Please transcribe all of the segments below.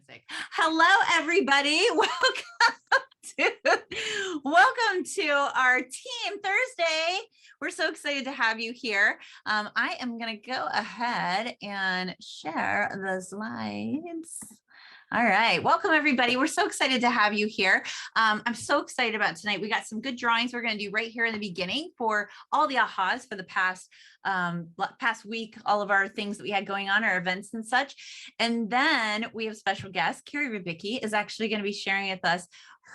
music. Hello, everybody. Welcome to our Team Thursday. We're so excited to have you here. I am going to go ahead and share the slides. All right. Welcome, everybody. We're so excited to have you here. I'm so excited about tonight. We got some good drawings we're going to do right here in the beginning for all the ahas for the past week, all of our things that we had going on, our events and such. And then we have special guest, Carrie Rubicki is actually going to be sharing with us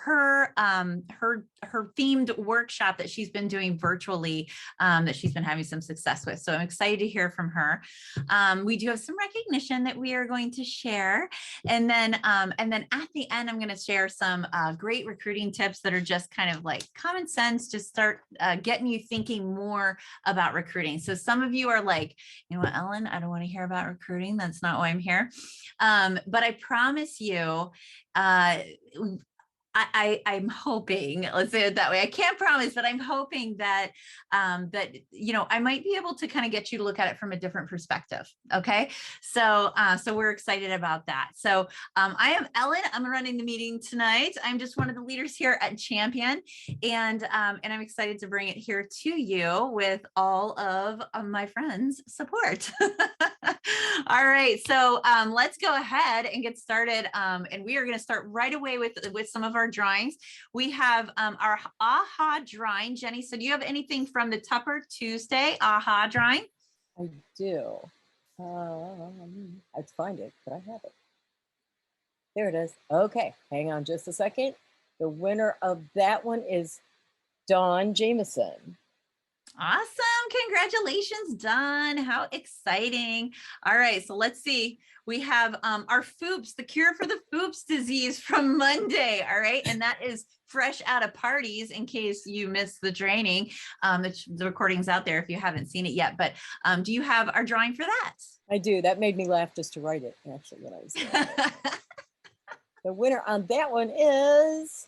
her themed workshop that she's been doing virtually, that she's been having some success with. So I'm excited to hear from her. We do have some recognition that we are going to share. And then at the end, I'm going to share some great recruiting tips that are just kind of like common sense to start getting you thinking more about recruiting. So some of you are like, you know what, Ellen, I don't want to hear about recruiting. That's not why I'm here. But I promise you, I'm hoping, let's say it that way. I can't promise, but I'm hoping that I might be able to kind of get you to look at it from a different perspective. Okay, so we're excited about that. So I am Ellen. I'm running the meeting tonight. I'm just one of the leaders here at Champion, and I'm excited to bring it here to you with all of my friends' support. All right, so let's go ahead and get started, and we are going to start right away with some of our drawings. We have our AHA drawing. Jenny, so do you have anything from the Tupper Tuesday AHA drawing? I do. I have to find it, but I have it. There it is. Okay, hang on just a second. The winner of that one is Dawn Jameson. Awesome. Congratulations, Dawn. How exciting. All right, so let's see. We have our FOOPS, the cure for the FOOPS disease from Monday. All right, and that is fresh out of parties in case you missed the training. The recording's out there if you haven't seen it yet, but do you have our drawing for that? I do. That made me laugh just to write it, actually, when I was there. The winner on that one is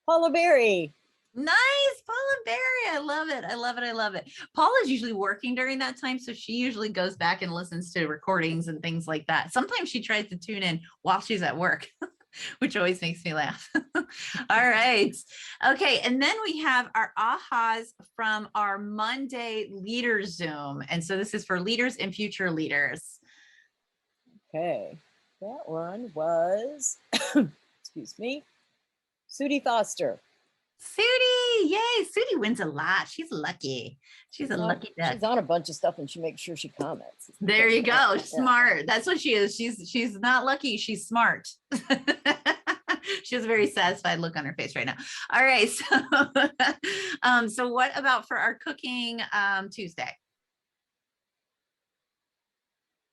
Paula Berry. Nice, Paula Berry. I love it. I love it. I love it. Paula's usually working during that time, so she usually goes back and listens to recordings and things like that. Sometimes she tries to tune in while she's at work, which always makes me laugh. All right. Okay. And then we have our ahas from our Monday Leader Zoom. And so this is for leaders and future leaders. Okay. That one was, excuse me, Sudie Foster. Sudie, yay. Sudie wins a lot. She's lucky. She's a lucky duck. She's on a bunch of stuff and she makes sure she comments. There you go. Smart. Yeah. That's what she is. She's not lucky. She's smart. She has a very satisfied look on her face right now. All right. So, so what about for our cooking Tuesday?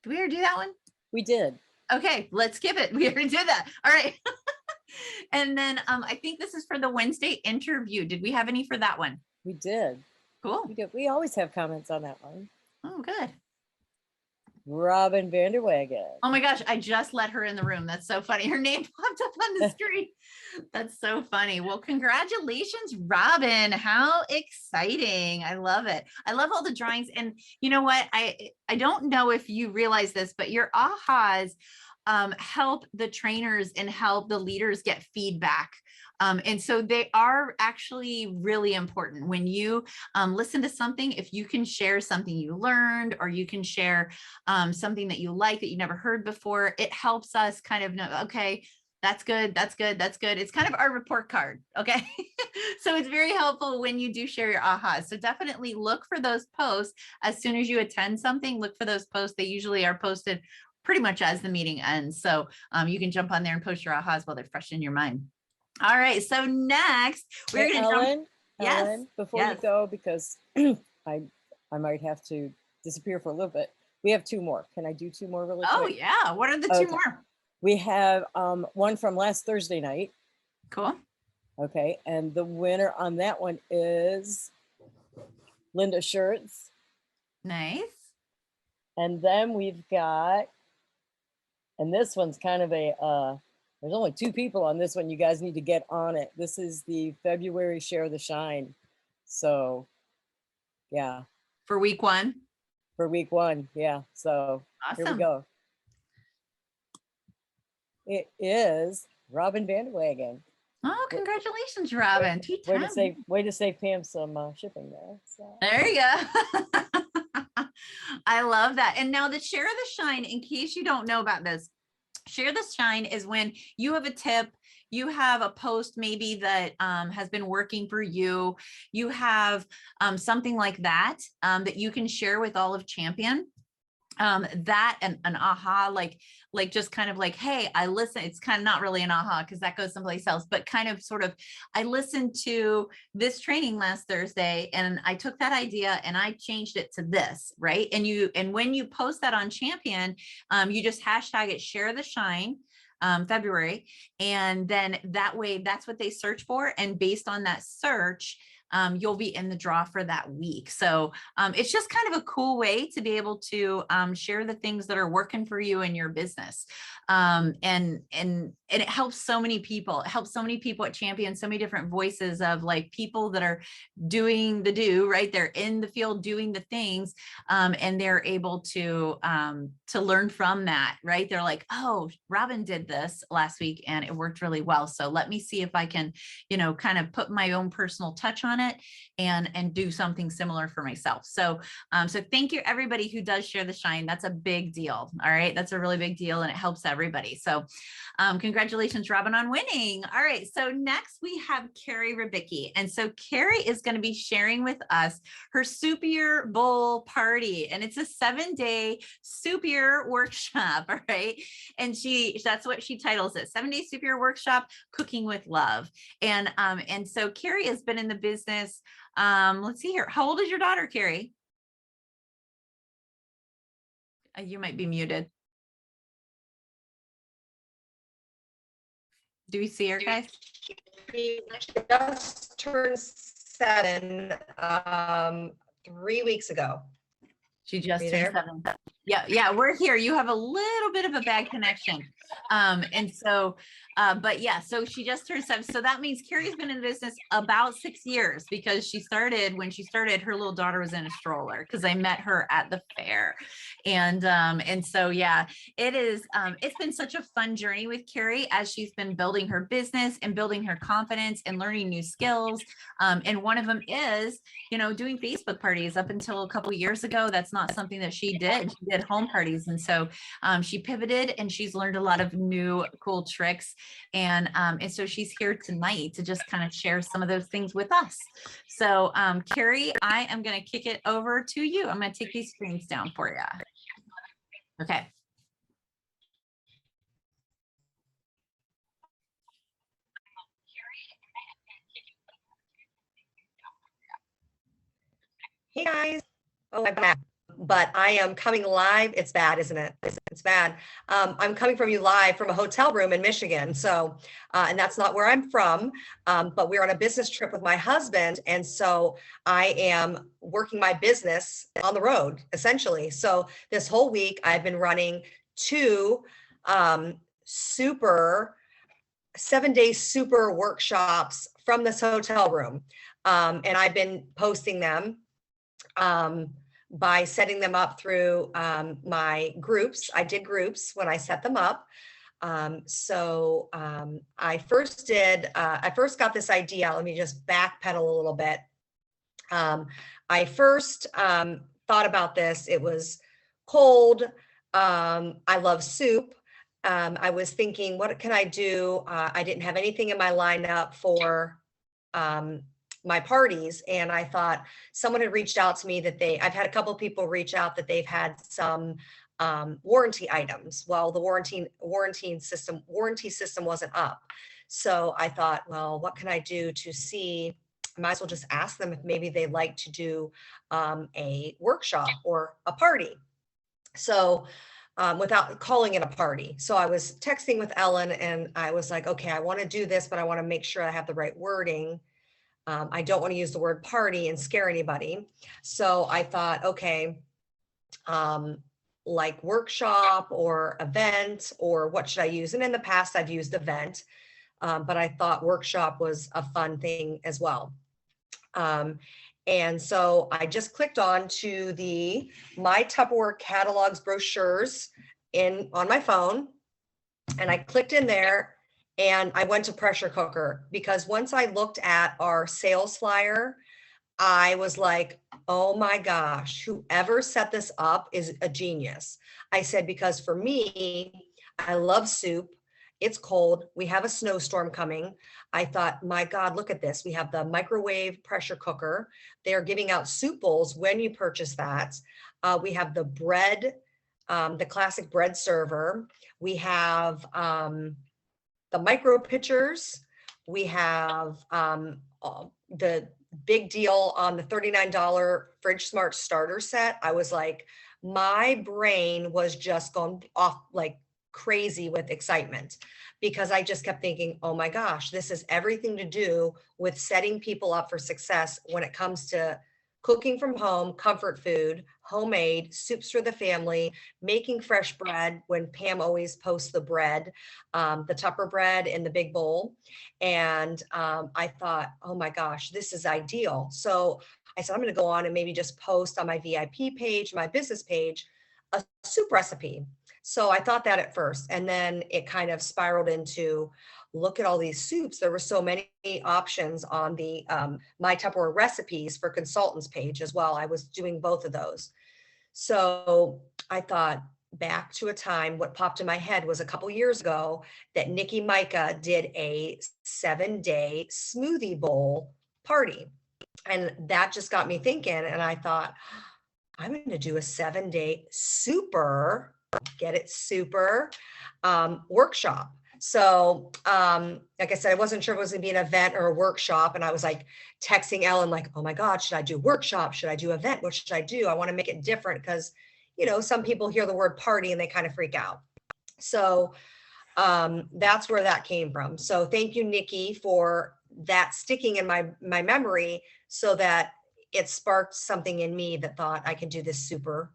Did we already do that one? We did. Okay, let's skip it. We already did that. All right. And then I think this is for the Wednesday interview. Did we have any for that one? We did. Cool. We did. We always have comments on that one. Oh, good. Robin Vanderwagen. Oh my gosh, I just let her in the room. That's so funny. Her name popped up on the screen. That's so funny. Well, congratulations, Robin. How exciting. I love it. I love all the drawings. And you know what? I don't know if you realize this, but your ahas help the trainers and help the leaders get feedback. And so they are actually really important when you listen to something. If you can share something you learned, or you can share something that you like that you never heard before, it helps us kind of know, okay, that's good. That's good. That's good. It's kind of our report card. Okay. So it's very helpful when you do share your ahas. So definitely look for those posts as soon as you attend something. Look for those posts. They usually are posted pretty much as the meeting ends. So you can jump on there and post your ahas while they're fresh in your mind. All right. So next we're going to jump. Yes. Ellen, before you go, because I might have to disappear for a little bit. We have two more. Can I do two more really quick? Oh yeah. What are the two more? We have one from last Thursday night. Cool. Okay. And the winner on that one is Linda Schertz. Nice. And then we've got, and this one's kind of a, there's only two people on this one. You guys need to get on it. This is the February Share the Shine. So, yeah. For week one? For week one, yeah. So, awesome. Here we go. It is Robin Vanderwagen. Oh, congratulations, Robin. Way to save Pam some shipping there. So. There you go. I love that. And now the share the shine, in case you don't know about this, share the shine is when you have a tip, you have a post maybe that has been working for you, you have something like that that you can share with all of Champion. That and an aha, like just kind of like, hey, I listen. It's kind of not really an aha because that goes someplace else, but kind of sort of, I listened to this training last Thursday and I took that idea and I changed it to this, right? And when you post that on Champion, you just hashtag it, share the shine. February. And then that way, that's what they search for. And based on that search, you'll be in the draw for that week. So it's just kind of a cool way to be able to share the things that are working for you in your business. And it helps so many people. It helps so many people at Champion, so many different voices of like people that are doing the do, right? They're in the field doing the things, and they're able to learn from that, right? They're like, oh, Robin did this last week and it worked really well. So let me see if I can, kind of put my own personal touch on it and do something similar for myself. So thank you everybody who does share the shine. That's a big deal. All right. That's a really big deal and it helps everybody. So congratulations, Robin, on winning. All right. So next we have Carrie Rubicki. And so Kerrie is going to be sharing with us her Soup Year Bowl party. And it's a 7-day Soup Year workshop. All right. And that's what she titles it, 7-day Soup Year workshop, cooking with love. And so Kerrie has been in the business. Let's see here. How old is your daughter, Kerrie? You might be muted. Do we see her, guys? She just turned 7 3 weeks ago. She just turned 7. Yeah, we're here. You have a little bit of a bad connection. And so, but yeah, so she just turned 7. So that means Kerrie's been in business about 6 years because when she started, her little daughter was in a stroller because I met her at the fair. And so, yeah, it's been such a fun journey with Kerrie as she's been building her business and building her confidence and learning new skills. And one of them is, doing Facebook parties. Up until a couple of years ago, that's not something that she did. She did home parties. And so she pivoted and she's learned a lot of new cool tricks. And so she's here tonight to just kind of share some of those things with us. So Kerrie, I am going to kick it over to you. I'm going to take these screens down for you. Okay. Hey guys. Oh, I'm back. But I am coming live. It's bad, isn't it? It's bad. I'm coming from you live from a hotel room in Michigan. So, and that's not where I'm from, but we're on a business trip with my husband. And so I am working my business on the road, essentially. So this whole week I've been running 2 super 7-day super workshops from this hotel room. And I've been posting them by setting them up through my groups. I did groups when I set them up. I first got this idea. Let me just backpedal a little bit. I first thought about this. It was cold. I love soup. I was thinking, what can I do? I didn't have anything in my lineup for my parties. And I thought someone had reached out to me I've had a couple of people reach out that they've had some warranty items. Well, the warranty system wasn't up. So I thought, well, what can I do to see? I might as well just ask them if maybe they'd like to do a workshop or a party. So without calling it a party. So I was texting with Ellen and I was like, okay, I want to do this, but I want to make sure I have the right wording. I don't want to use the word party and scare anybody. So I thought, okay, like workshop or event, or what should I use? And in the past I've used event, but I thought workshop was a fun thing as well. And so I just clicked on to the My Tupperware catalogs brochures on my phone. and I clicked in there and I went to pressure cooker, because once I looked at our sales flyer, I was like, oh my gosh, whoever set this up is a genius. I said, because for me, I love soup. It's cold. We have a snowstorm coming. I thought, my God, look at this. We have the microwave pressure cooker. They're giving out soup bowls when you purchase that. We have the bread, the classic bread server. We have the micro pitchers. We have the big deal on the $39 Fridge Smart starter set. I was like, my brain was just going off like crazy with excitement, because I just kept thinking, oh my gosh, this is everything to do with setting people up for success when it comes to cooking from home, comfort food, homemade, soups for the family, making fresh bread when Pam always posts the bread, the Tupper bread in the big bowl. And I thought, oh my gosh, this is ideal. So I said, I'm going to go on and maybe just post on my VIP page, my business page, a soup recipe. So I thought that at first, and then it kind of spiraled into, look at all these soups. There were so many options on the My Tupperware recipes for consultants page as well. I was doing both of those. So I thought back to a time, what popped in my head was a couple years ago that Nikki Micah did a 7-day smoothie bowl party. And that just got me thinking. And I thought, I'm going to do a 7-day super, get it, super workshop. So like I said, I wasn't sure if it was gonna be an event or a workshop. And I was like texting Ellen, like, oh my God, should I do workshop? Should I do event? What should I do? I want to make it different, because, you know, some people hear the word party and they kind of freak out. So that's where that came from. So thank you, Nikki, for that sticking in my memory, so that it sparked something in me that thought I could do this super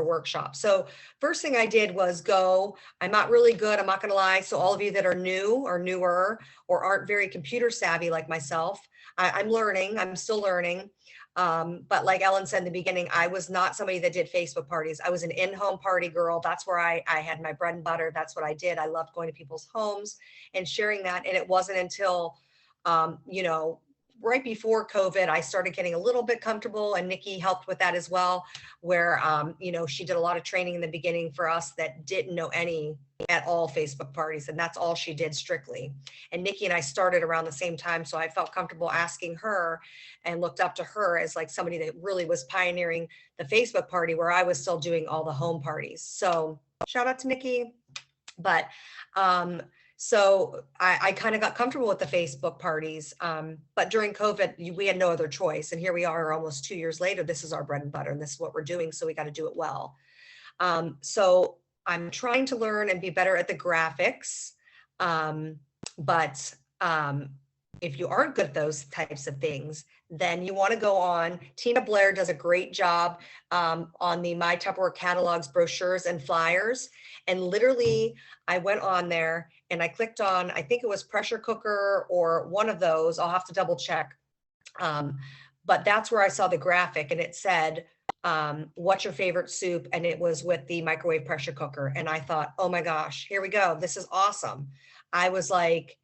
workshop. So first thing I did was go, I'm not really good, I'm not going to lie. So all of you that are new or newer or aren't very computer savvy like myself, I'm learning, I'm still learning. But like Ellen said in the beginning, I was not somebody that did Facebook parties. I was an in-home party girl. That's where I had my bread and butter. That's what I did. I loved going to people's homes and sharing that. And it wasn't until, you know, right before COVID, I started getting a little bit comfortable, and Nikki helped with that as well, where, you know, she did a lot of training in the beginning for us that didn't know any at all Facebook parties. And that's all she did strictly. And Nikki and I started around the same time. So I felt comfortable asking her and looked up to her as like somebody that really was pioneering the Facebook party, where I was still doing all the home parties. So shout out to Nikki. But, so I kind of got comfortable with the Facebook parties. But during COVID, we had no other choice. And here we are almost 2 years later. This is our bread and butter, and this is what we're doing. So we got to do it well. So I'm trying to learn and be better at the graphics. But if you aren't good at those types of things, then you want to go on. Tina Blair does a great job on the My Tupperware catalogs, brochures, and flyers. And literally, I went on there and I clicked on, I think it was pressure cooker or one of those. I'll have to double check. But that's where I saw the graphic, and it said, what's your favorite soup? And it was with the microwave pressure cooker. And I thought, oh my gosh, here we go. This is awesome. I was like,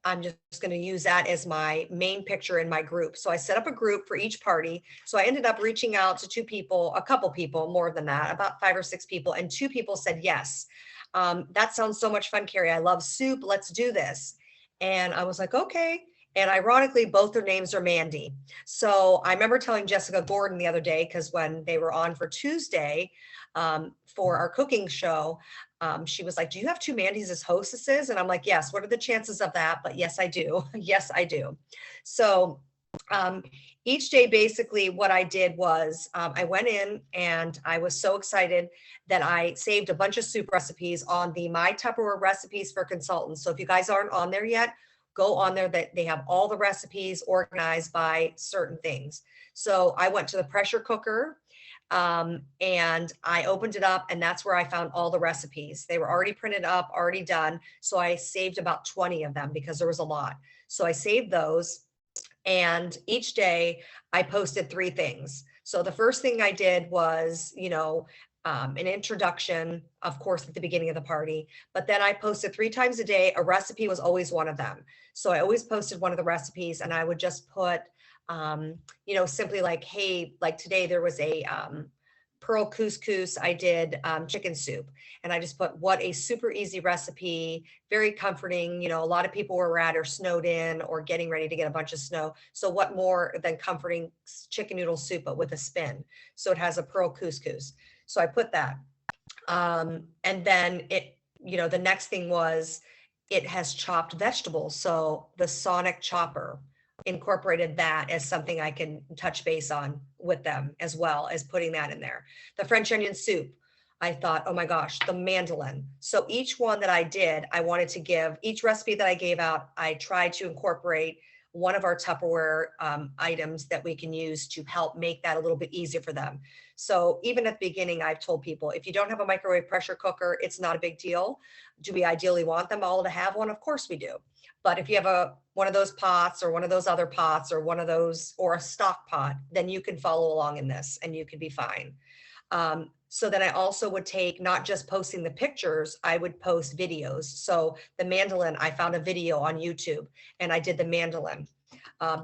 I'm just going to use that as my main picture in my group. So I set up a group for each party. So I ended up reaching out to 2 people, a couple people, more than that, about 5 or 6 people. And 2 people said, yes, that sounds so much fun, Kerrie. I love soup. Let's do this. And I was like, okay. And ironically, both their names are Mandy. So I remember telling Jessica Gordon the other day, because when they were on for Tuesday for our cooking show, she was like, do you have 2 Mandys as hostesses? And I'm like, yes. What are the chances of that? But yes, I do. Yes, I do. So each day, basically what I did was I went in and I was so excited that I saved a bunch of soup recipes on the My Tupperware recipes for consultants. So if you guys aren't on there yet, go on there. That they have all the recipes organized by certain things. So I went to the pressure cooker and I opened it up, and that's where I found all the recipes. They were already printed up, already done. So I saved about 20 of them because there was a lot. So I saved those, and each day I posted 3 things. So the first thing I did was, you know, an introduction, of course, at the beginning of the party, but then I posted 3 times a day. A recipe was always one of them. So I always posted one of the recipes, and I would just put, simply like, hey, like today there was a pearl couscous. I did chicken soup, and I just put, what a super easy recipe, very comforting. A lot of people where we're at are snowed in or getting ready to get a bunch of snow. So what more than comforting chicken noodle soup, but with a spin. So it has a pearl couscous. So I put that. And then the next thing was, it has chopped vegetables. So the sonic chopper, incorporated that as something I can touch base on with them, as well as putting that in there. The French onion soup, I thought, oh my gosh, the mandolin. So each one that I did, I wanted to give, each recipe that I gave out, I tried to incorporate one of our Tupperware items that we can use to help make that a little bit easier for them. So even at the beginning, I've told people, if you don't have a microwave pressure cooker, it's not a big deal. Do we ideally want them all to have one? Of course we do. But if you have one of those pots, or one of those other pots, or one of those, or a stock pot, then you can follow along in this and you could be fine. So then I also would take, not just posting the pictures, I would post videos. So the mandolin, I found a video on YouTube and I did the mandolin.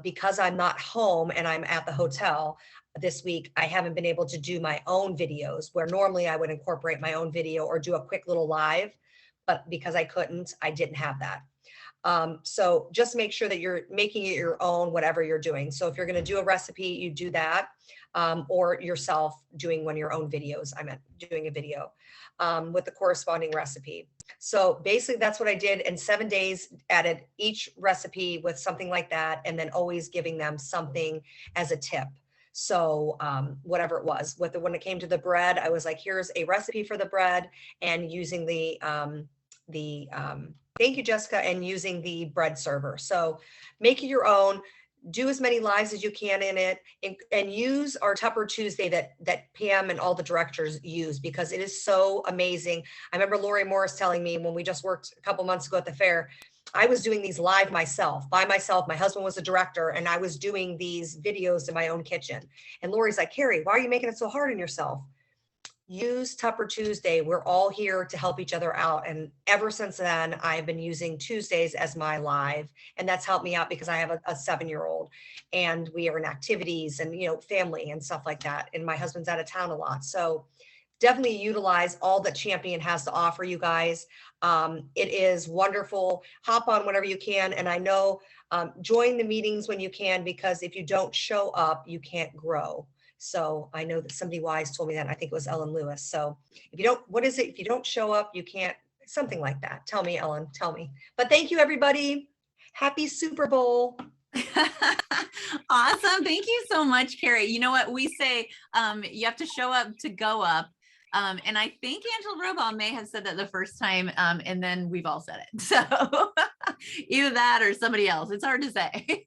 Because I'm not home and I'm at the hotel this week, I haven't been able to do my own videos, where normally I would incorporate my own video or do a quick little live, but because I couldn't, I didn't have that. So just make sure that you're making it your own, whatever you're doing. So if you're going to do a recipe, you do that, or yourself doing one of your own videos. I meant doing a video with the corresponding recipe. So basically that's what I did. In 7 days, added each recipe with something like that, and then always giving them something as a tip. So whatever it was, when it came to the bread, I was like, here's a recipe for the bread, and using thank you, Jessica, and using the bread server. So make it your own, do as many lives as you can in it, and use our Tupper Tuesday that Pam and all the directors use, because it is so amazing. I remember Lori Morris telling me when we just worked a couple months ago at the fair, I was doing these live by myself. My husband was a director, and I was doing these videos in my own kitchen. And Lori's like, Carrie, why are you making it so hard on yourself? Use Tupper Tuesday. We're all here to help each other out. And ever since then, I've been using Tuesdays as my live. And that's helped me out because I have a 7-year-old, and we are in activities and, family and stuff like that. And my husband's out of town a lot. So definitely utilize all that Champion has to offer you guys. It is wonderful. Hop on whenever you can. And I know, join the meetings when you can, because if you don't show up, you can't grow. So I know that somebody wise told me that, and I think it was Ellen Lewis. So if you don't, what is it? If you don't show up, you can't, something like that. Tell me, Ellen, tell me. But thank you, everybody. Happy Super Bowl. Awesome. Thank you so much, Kerrie. You know what we say, you have to show up to go up. And I think Angela Robal may have said that the first time, and then we've all said it. So either that or somebody else. It's hard to say.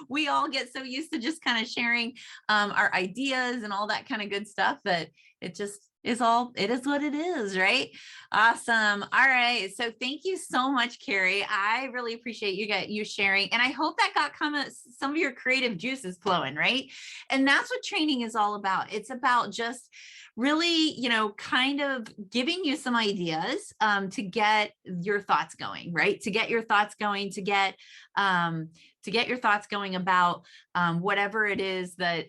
We all get so used to just kind of sharing our ideas and all that kind of good stuff that it just is it is what it is, right? Awesome. All right. So thank you so much, Kerrie. I really appreciate you sharing. And I hope that got some of your creative juices flowing, right? And that's what training is all about. It's about just really, kind of giving you some ideas to get your thoughts going, right? To get your thoughts going, to get your thoughts going about whatever it is that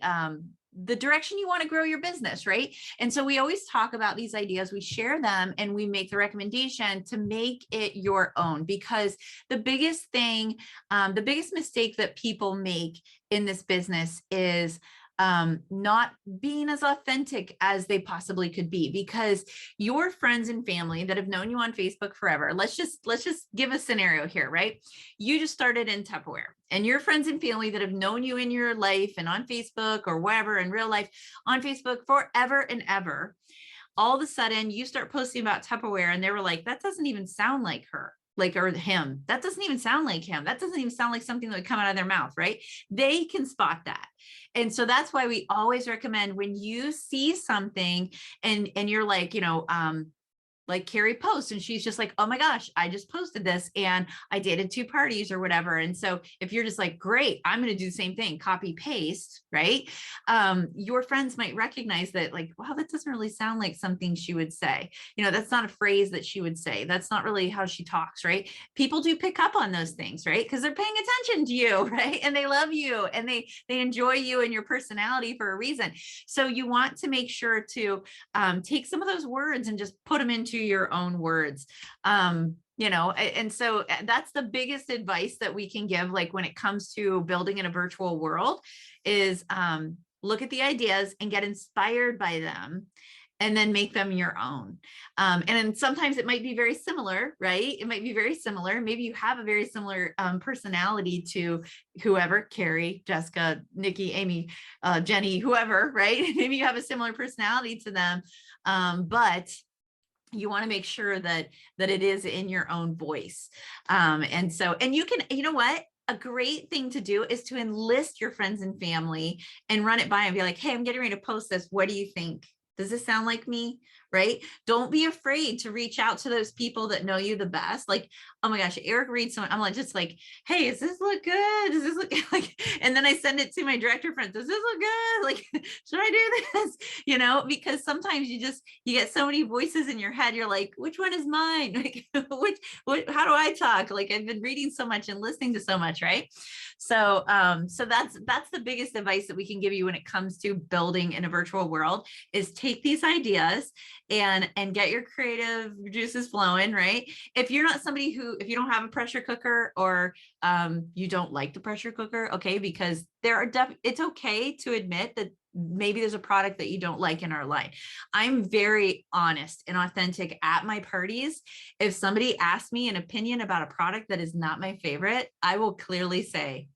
the direction you want to grow your business, right? And so we always talk about these ideas, we share them, and we make the recommendation to make it your own, because the biggest thing, the biggest mistake that people make in this business is not being as authentic as they possibly could be, because your friends and family that have known you on Facebook forever, let's just give a scenario here, right? You just started in Tupperware, and your friends and family that have known you in your life and on Facebook or wherever in real life on Facebook forever and ever, all of a sudden you start posting about Tupperware, and they were like, that doesn't even sound like her. Or him, that doesn't even sound like him. That doesn't even sound like something that would come out of their mouth, right? They can spot that. And so that's why we always recommend, when you see something and you're like, like Kerrie posts and she's just like, oh my gosh, I just posted this and I dated 2 parties or whatever. And so if you're just like, great, I'm going to do the same thing, copy paste, right? Your friends might recognize that like, wow, that doesn't really sound like something she would say. You know, that's not a phrase that she would say. That's not really how she talks, right? People do pick up on those things, right? Because they're paying attention to you, right? And they love you and they enjoy you and your personality for a reason. So you want to make sure to take some of those words and just put them into your own words. You know, and so that's the biggest advice that we can give, like when it comes to building in a virtual world, is look at the ideas and get inspired by them and then make them your own. And then sometimes it might be very similar, right? It might be very similar. Maybe you have a very similar personality to whoever, Kerrie, Jessica, Nikki, Amy, Jenny, whoever, right? Maybe you have a similar personality to them, but you want to make sure that it is in your own voice. And you can, you know what? A great thing to do is to enlist your friends and family and run it by and be like, hey, I'm getting ready to post this. What do you think? Does this sound like me? Right? Don't be afraid to reach out to those people that know you the best. Like, oh my gosh, Eric reads someone. I'm like, just like, hey, does this look good? Does this look like, and then I send it to my director friend. Does this look good? Like, should I do this? You know, because sometimes you get so many voices in your head. You're like, which one is mine? Like, how do I talk? Like, I've been reading so much and listening to so much, right? So, so that's the biggest advice that we can give you when it comes to building in a virtual world, is take these ideas and get your creative juices flowing, right? If you're not somebody if you don't have a pressure cooker, or you don't like the pressure cooker, okay, because it's okay to admit that maybe there's a product that you don't like in our line. I'm very honest and authentic at my parties. If somebody asks me an opinion about a product that is not my favorite, I will clearly say,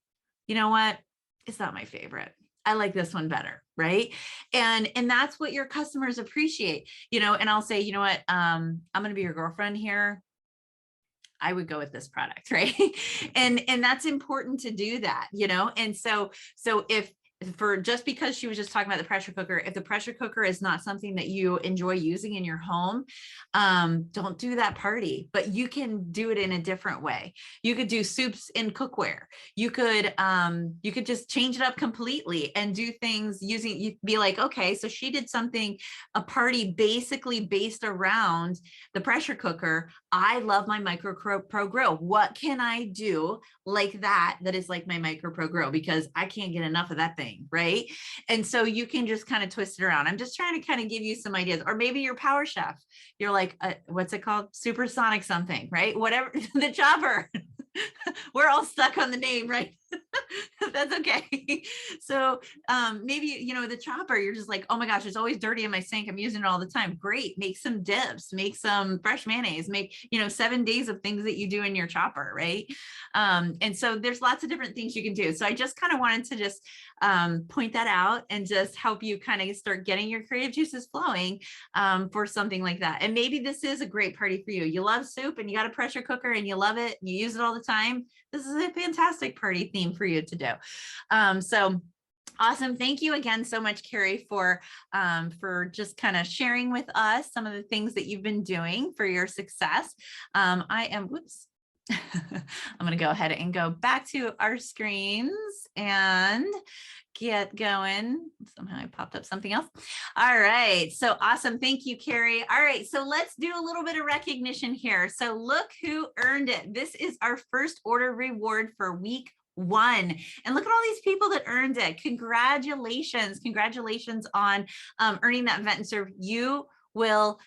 you know what? It's not my favorite. I like this one better, right? And that's what your customers appreciate, you know, and I'll say, you know what, I'm going to be your girlfriend here. I would go with this product, right? And that's important to do that, you know? And so just because she was just talking about the pressure cooker, if the pressure cooker is not something that you enjoy using in your home, don't do that party, but you can do it in a different way. You could do soups in cookware. You could just change it up completely and do things you'd be like, okay, so she did a party basically based around the pressure cooker. I love my Micro Pro Grill. What can I do like that is like my Micro Pro Grill? Because I can't get enough of that thing, right? And so you can just kind of twist it around. I'm just trying to kind of give you some ideas. Or maybe you're Power Chef. You're like, what's it called? Supersonic something, right? Whatever, the chopper. We're all stuck on the name, right? That's okay. So maybe, you know, the chopper, you're just like, oh my gosh, it's always dirty in my sink. I'm using it all the time. Great. Make some dips, make some fresh mayonnaise, make, 7 days of things that you do in your chopper, right? And so there's lots of different things you can do. So I just kind of wanted to just point that out and just help you kind of start getting your creative juices flowing for something like that. And maybe this is a great party for you. You love soup and you got a pressure cooker and you love it. You use it all the time. This is a fantastic party theme for you to do. So awesome. Thank you again so much, Kerrie, for just kind of sharing with us some of the things that you've been doing for your success. I'm going to go ahead and go back to our screens and get going. Somehow I popped up something else. All right. So awesome. Thank you, Kerrie. All right. So let's do a little bit of recognition here. So look who earned it. This is our first order reward for week 1. And look at all these people that earned it. Congratulations. Congratulations on earning that Vent and Serve. You will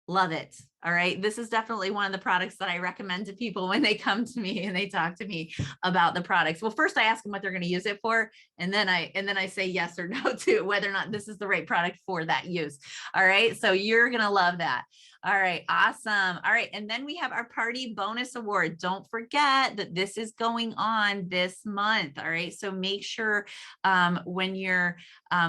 love it. All right. This is definitely one of the products that I recommend to people when they come to me and they talk to me about the products. Well, first I ask them what they're going to use it for. And then I say yes or no to whether or not this is the right product for that use. All right. So you're going to love that. All right. Awesome. All right. And then we have our party bonus award. Don't forget that this is going on this month. All right. So make sure when you're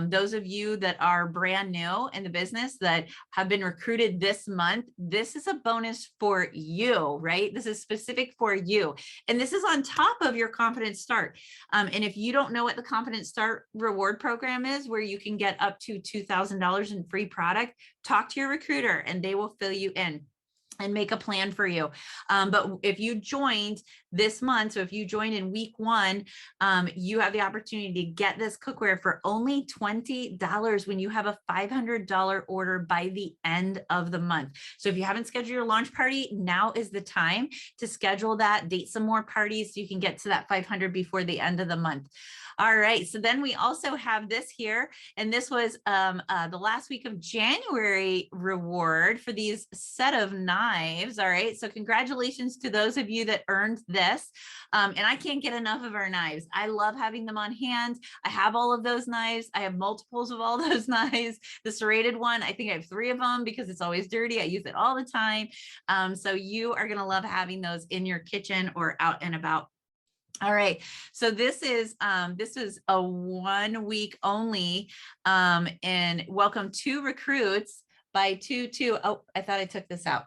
those of you that are brand new in the business that have been recruited this month, this is a bonus for you, right? This is specific for you. And this is on top of your Confident Start. And if you don't know what the Confident Start reward program is, where you can get up to $2,000 in free product, talk to your recruiter and they will fill you in. and make a plan for you. But if you joined this month, so if you joined in week 1, you have the opportunity to get this cookware for only $20 when you have a $500 order by the end of the month. So if you haven't scheduled your launch party, now is the time to schedule that, date some more parties so you can get to that 500 before the end of the month. All right, so then we also have this here, and this was the last week of January reward for these set of knives. All right, so congratulations to those of you that earned this. And I can't get enough of our knives. I love having them on hand. I have all of those knives. I have multiples of all those knives. The serrated one, I think I have 3 of them because it's always dirty. I use it all the time. So you are gonna love having those in your kitchen or out and about. All right, so this is a 1 week only, and welcome 2 recruits by 2. Oh, I thought I took this out.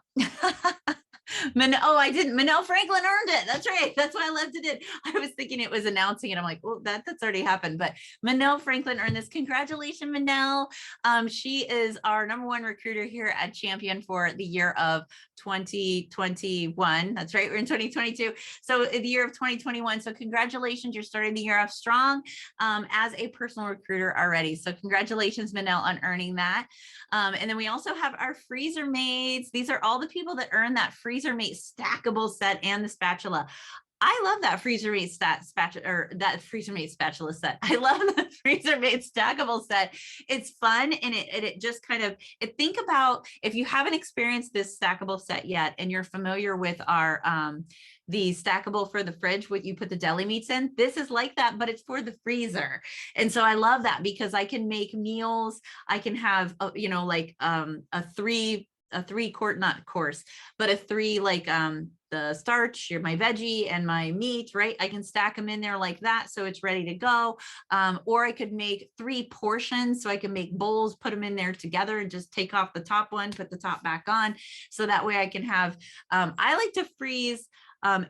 Oh, I didn't. Manel Franklin earned it. That's right. That's why I left it in. I was thinking it was announcing it. I'm like, oh, that's already happened. But Manel Franklin earned this. Congratulations, Manel. She is our #1 recruiter here at Champion for the year of 2021. That's right. We're in 2022. So the year of 2021. So congratulations. You're starting the year off strong as a personal recruiter already. So congratulations, Manel, on earning that. And then we also have our freezer mates. These are all the people that earn that freezer mate stackable set and the spatula. I love that freezer mate spatula, or that freezer mate spatula set. I love the freezer mate stackable set. It's fun, and it just kind of, think about if you haven't experienced this stackable set yet and you're familiar with our the stackable for the fridge, what you put the deli meats in, this is like that, but it's for the freezer. And so I love that because I can make meals. I can have you know, like a 3 quart, not course, but a 3, like the starch, my veggie and my meat, right? I can stack them in there like that, so it's ready to go. Or I could make 3 portions, so I can make bowls, put them in there together, and just take off the top one, put the top back on, so that way I can have. I like to freeze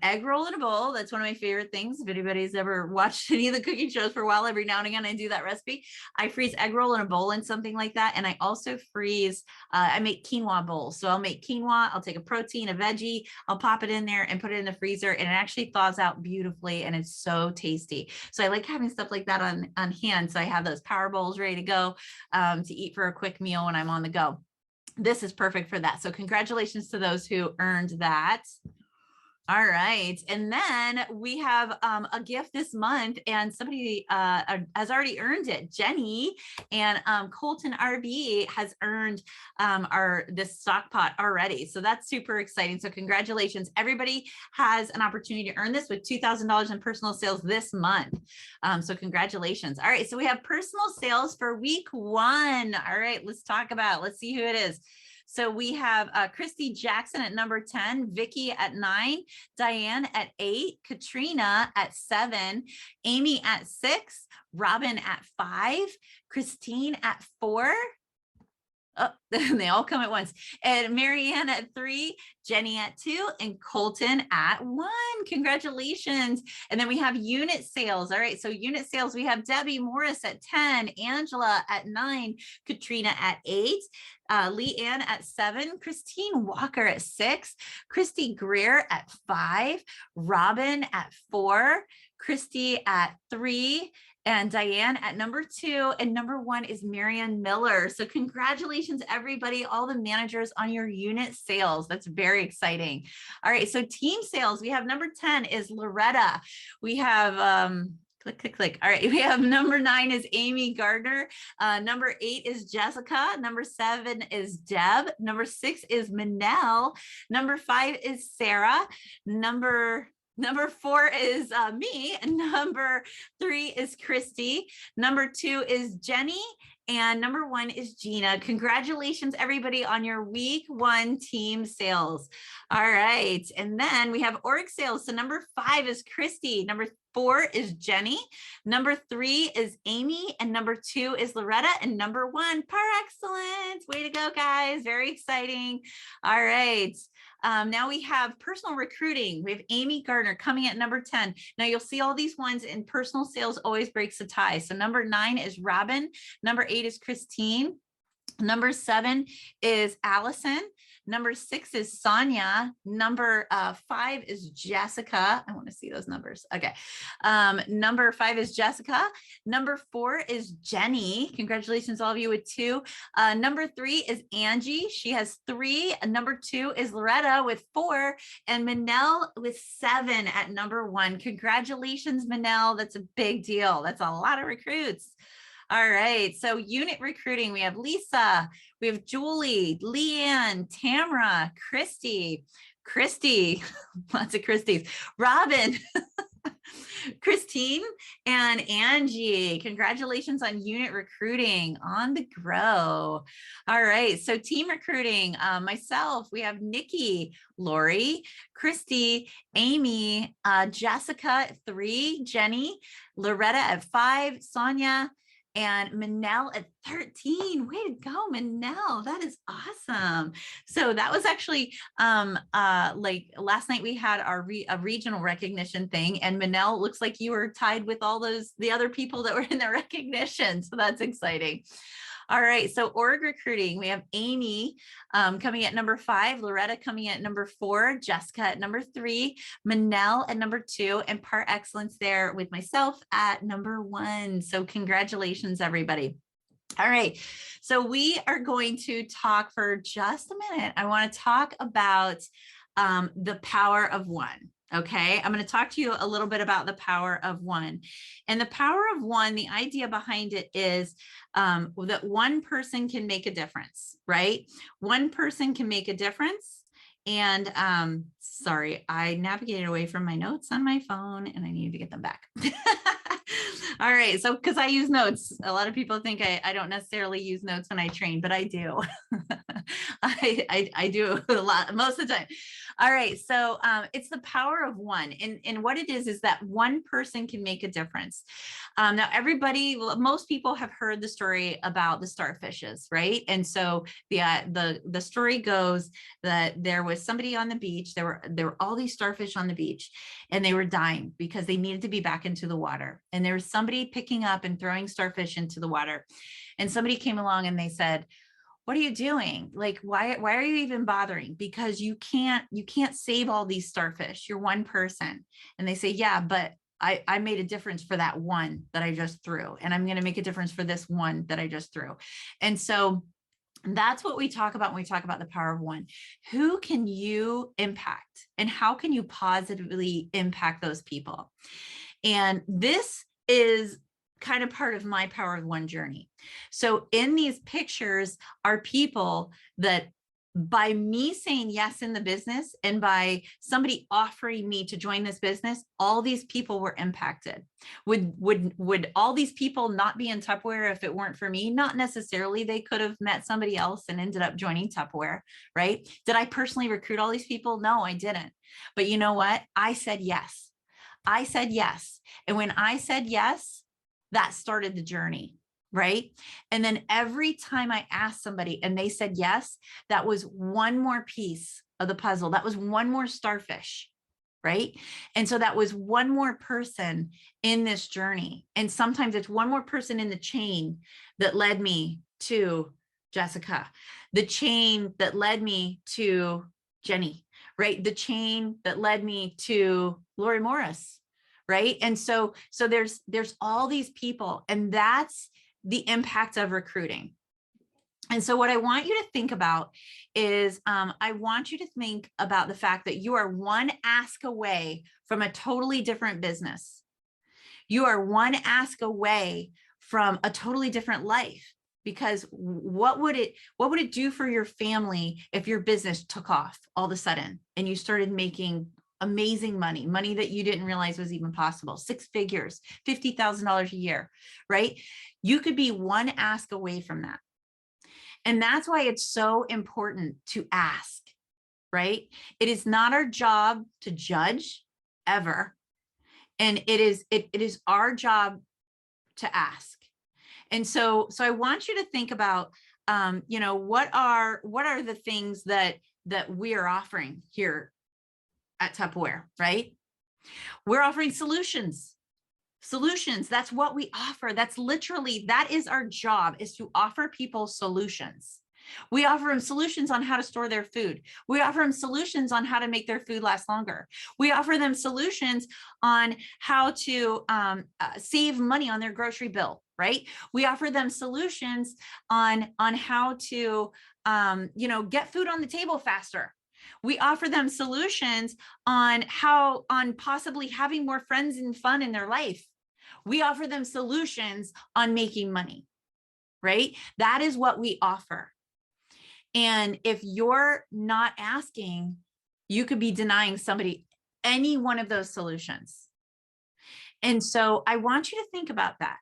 egg roll in a bowl. That's one of my favorite things. If anybody's ever watched any of the cooking shows for a while, every now and again I do that recipe. I freeze egg roll in a bowl and something like that. And I also freeze, I make quinoa bowls. So I'll make quinoa, I'll take a protein, a veggie, I'll pop it in there and put it in the freezer, and it actually thaws out beautifully and it's so tasty. So I like having stuff like that on hand. So I have those power bowls ready to go to eat for a quick meal when I'm on the go. This is perfect for that. So congratulations to those who earned that. All right. And then we have a gift this month, and somebody has already earned it. Jenny and Colton RB has earned this stock pot already. So that's super exciting. So congratulations. Everybody has an opportunity to earn this with $2,000 in personal sales this month. So congratulations. All right. So we have personal sales for week 1. All right. Let's see who it is. So we have Christy Jackson at number 10, Vicky at 9, Diane at 8, Katrina at 7, Amy at 6, Robin at 5, Christine at 4. Oh, they all come at once. And Marianne at 3, Jenny at 2, and Colton at 1. Congratulations. And then we have unit sales. All right. So unit sales, we have Debbie Morris at 10, Angela at 9, Katrina at 8, Leanne at 7, Christine Walker at 6, Christy Greer at 5, Robin at 4, Christy at 3, and Diane at number 2, and number 1 is Marianne Miller. So congratulations, everybody, all the managers on your unit sales. That's very exciting. All right, so team sales, we have number 10 is Loretta. We have, click. All right, we have number 9 is Amy Gardner. Number 8 is Jessica. Number 7 is Deb. Number 6 is Manel. Number 5 is Sarah. Number 4 is me, and number 3 is Christy, number 2 is Jenny, and number 1 is Gina. Congratulations, everybody, on your week 1 team sales. All right, and then we have org sales. So number 5 is Christy, number 4 is Jenny, number 3 is Amy, and number 2 is Loretta, and number 1, par excellence. Way to go, guys. Very exciting. All right. Now we have personal recruiting. We have Amy Gardner coming at number 10. Now you'll see all these ones in personal sales always breaks the tie. So number 9 is Robin. Number 8 is Christine. Number 7 is Allison. Number 6 is Sonia. Number 5 is Jessica. I want to see those numbers. Okay. Number 5 is Jessica. Number 4 is Jenny. Congratulations, all of you with 2. Number 3 is Angie. She has 3. Number 2 is Loretta with 4, and Manel with 7 at number 1. Congratulations, Manel. That's a big deal. That's a lot of recruits. All right, so unit recruiting, we have Lisa, we have Julie, Leanne, Tamara, Christy, lots of Christies, Robin, Christine, and Angie. Congratulations on unit recruiting, on the grow. All right, so team recruiting, myself, we have Nikki, Lori, Christy, Amy, Jessica at 3, Jenny, Loretta at 5, Sonia, and Manel at 13. Way to go, Manel. That is awesome. So that was actually like last night we had our a regional recognition thing, and Manel, looks like you were tied with all the other people that were in the recognition. So that's exciting. All right, so org recruiting, we have Amy coming at number 5, Loretta coming at number 4, Jessica at number 3, Manel at number 2, and Part Excellence there with myself at number 1. So congratulations, everybody. All right, so we are going to talk for just a minute. I want to talk about the power of 1. Okay, I'm going to talk to you a little bit about the power of 1. And the power of 1, the idea behind it is that one person can make a difference, right? One person can make a difference. And sorry, I navigated away from my notes on my phone and I need to get them back. All right, so because I use notes, a lot of people think I don't necessarily use notes when I train, but I do. I do a lot, most of the time. All right, so it's the power of 1, and what it is that one person can make a difference. Now, most people have heard the story about the starfishes, right? And so the story goes that there was somebody on the beach. There were all these starfish on the beach, and they were dying because they needed to be back into the water. And there was somebody picking up and throwing starfish into the water, and somebody came along and they said, "What are you doing? Like, why are you even bothering? Because you can't save all these starfish. You're one person." And they say, "Yeah, but I made a difference for that one that I just threw. And I'm going to make a difference for this one that I just threw." And so that's what we talk about when we talk about the power of 1. Who can you impact, and how can you positively impact those people? And this is kind of part of my power of 1 journey. So in these pictures are people that, by me saying yes in the business and by somebody offering me to join this business, all these people were impacted. Would all these people not be in Tupperware if it weren't for me? Not necessarily. They could have met somebody else and ended up joining Tupperware, right? Did I personally recruit all these people? No, I didn't. But you know what? I said yes. I said yes. And when I said yes, that started the journey, right? And then every time I asked somebody and they said yes, that was one more piece of the puzzle. That was one more starfish, right? And so that was one more person in this journey. And sometimes it's one more person in the chain that led me to Jessica, the chain that led me to Jenny, right? The chain that led me to Lori Morris, right? And so there's all these people, and that's the impact of recruiting. And so what I want you to think about is I want you to think about the fact that you are one ask away from a totally different business. You are one ask away from a totally different life, because what would it do for your family if your business took off all of a sudden and you started making amazing money that you didn't realize was even possible, 6 figures, $50,000 a year, right? You could be one ask away from that. And that's why it's so important to ask, right? It is not our job to judge ever. And it is our job to ask. And so I want you to think about, what are the things that we are offering here at Tupperware, right? We're offering solutions Solutions. That's what we offer. That's literally, that is our job, is to offer people solutions. We offer them solutions on how to store their food. We offer them solutions on how to make their food last longer. We offer them solutions on how to save money on their grocery bill, right? We offer them solutions on how to, get food on the table faster. We offer them solutions on possibly having more friends and fun in their life. We offer them solutions on making money, right? That is what we offer. And if you're not asking, you could be denying somebody any one of those solutions. And so I want you to think about that.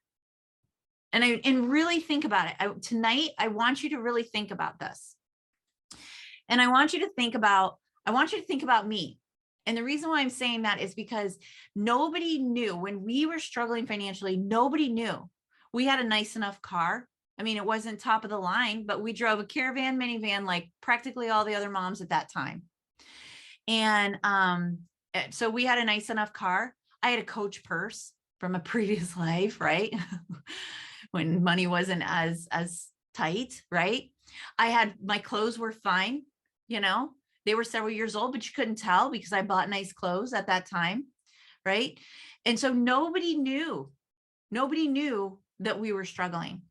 And really think about it. Tonight, I want you to really think about this. And I want you to think about me. And the reason why I'm saying that is because nobody knew when we were struggling financially, nobody knew we had a nice enough car. I mean, it wasn't top of the line, but we drove a Caravan minivan like practically all the other moms at that time. And so we had a nice enough car. I had a Coach purse from a previous life, right? When money wasn't as tight, right? My clothes were fine, they were several years old, but you couldn't tell because I bought nice clothes at that time, right? And so nobody knew that we were struggling.